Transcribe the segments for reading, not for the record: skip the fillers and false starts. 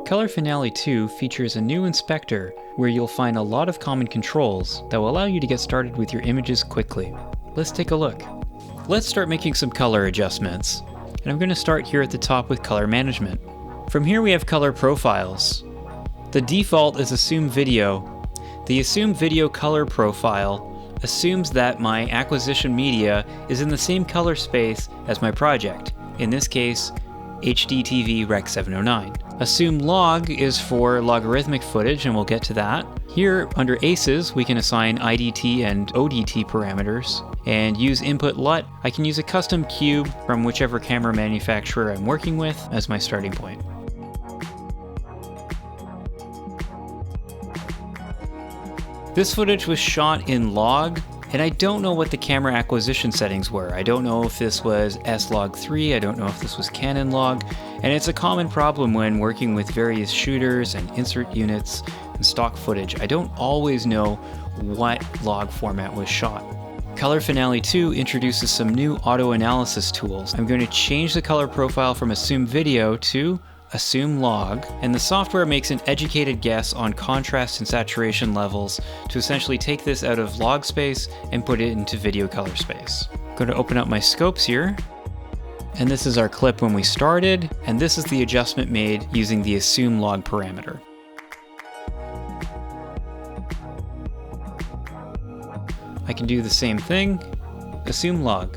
Color Finale 2 features a new inspector where you'll find a lot of common controls that will allow you to get started with your images quickly. Let's take a look. Let's start making some color adjustments. And I'm going to start here at the top with color management. From here we have color profiles. The default is Assume Video. The Assume Video color profile assumes that my acquisition media is in the same color space as my project, in this case HDTV Rec. 709. Assume Log is for logarithmic footage, and we'll get to that. Here under ACES we can assign IDT and ODT parameters, and use input LUT. I can use a custom cube from whichever camera manufacturer I'm working with as my starting point. This footage was shot in log, and I don't know what the camera acquisition settings were. I don't know if this was S-Log3, I don't know if this was Canon log, and it's a common problem when working with various shooters and insert units and stock footage. I don't always know what log format was shot. Color Finale 2 introduces some new auto analysis tools. I'm going to change the color profile from Assume Video to Assume Log, and the software makes an educated guess on contrast and saturation levels to essentially take this out of log space and put it into video color space. I'm going to open up my scopes here, and this is our clip when we started, and this is the adjustment made using the Assume Log parameter. I can do the same thing, Assume Log.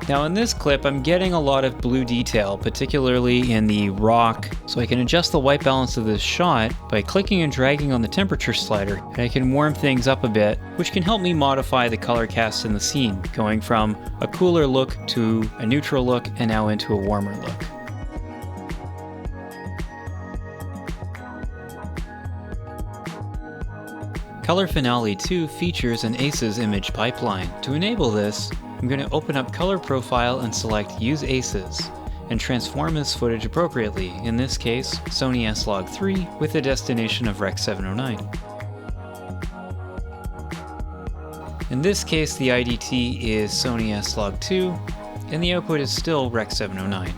Now in this clip I'm getting a lot of blue detail, particularly in the rock, so I can adjust the white balance of this shot by clicking and dragging on the temperature slider, and I can warm things up a bit, which can help me modify the color cast in the scene, going from a cooler look to a neutral look and now into a warmer look. Color Finale 2 features an ACES image pipeline. To enable this, I'm going to open up Color Profile and select Use ACES, and transform this footage appropriately, in this case Sony S-Log3 with a destination of Rec. 709. In this case the IDT is Sony S-Log2, and the output is still Rec. 709.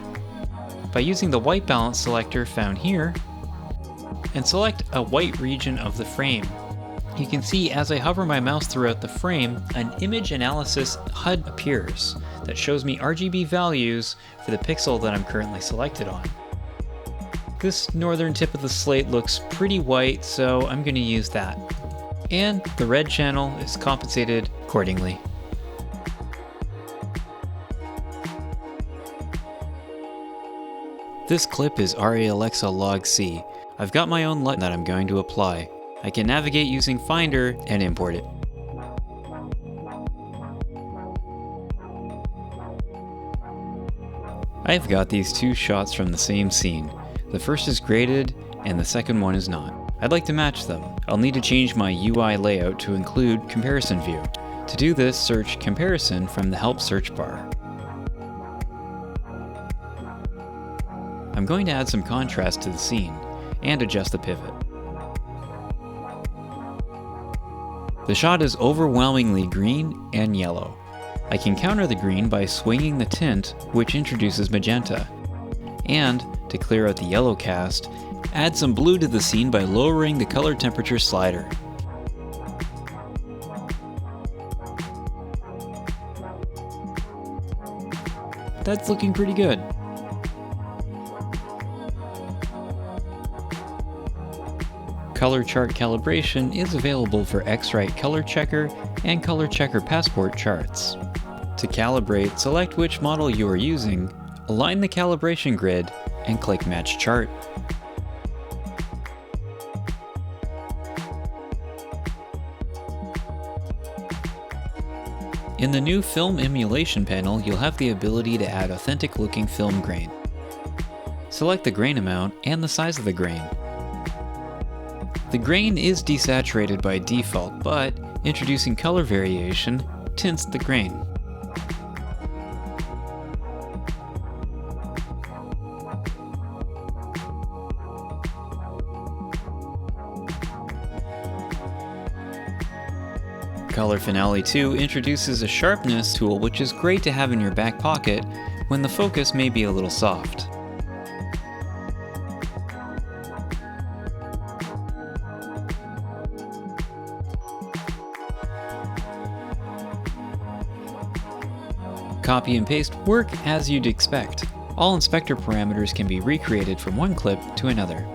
By using the white balance selector found here, and select a white region of the frame, you can see as I hover my mouse throughout the frame, an image analysis HUD appears that shows me RGB values for the pixel that I'm currently selected on. This northern tip of the slate looks pretty white, so I'm going to use that. And the red channel is compensated accordingly. This clip is ARRI Alexa Log C. I've got my own LUT that I'm going to apply. I can navigate using Finder and import it. I've got these two shots from the same scene. The first is graded and the second one is not. I'd like to match them. I'll need to change my UI layout to include Comparison View. To do this, search Comparison from the Help search bar. I'm going to add some contrast to the scene and adjust the pivot. The shot is overwhelmingly green and yellow. I can counter the green by swinging the tint, which introduces magenta. And, to clear out the yellow cast, add some blue to the scene by lowering the color temperature slider. That's looking pretty good. Color chart calibration is available for X-Rite Color Checker and Color Checker Passport charts. To calibrate, select which model you are using, align the calibration grid, and click Match Chart. In the new Film Emulation panel, you'll have the ability to add authentic looking film grain. Select the grain amount and the size of the grain. The grain is desaturated by default, but introducing color variation tints the grain. Color Finale 2 introduces a sharpness tool which is great to have in your back pocket when the focus may be a little soft. Copy and paste work as you'd expect. All inspector parameters can be recreated from one clip to another.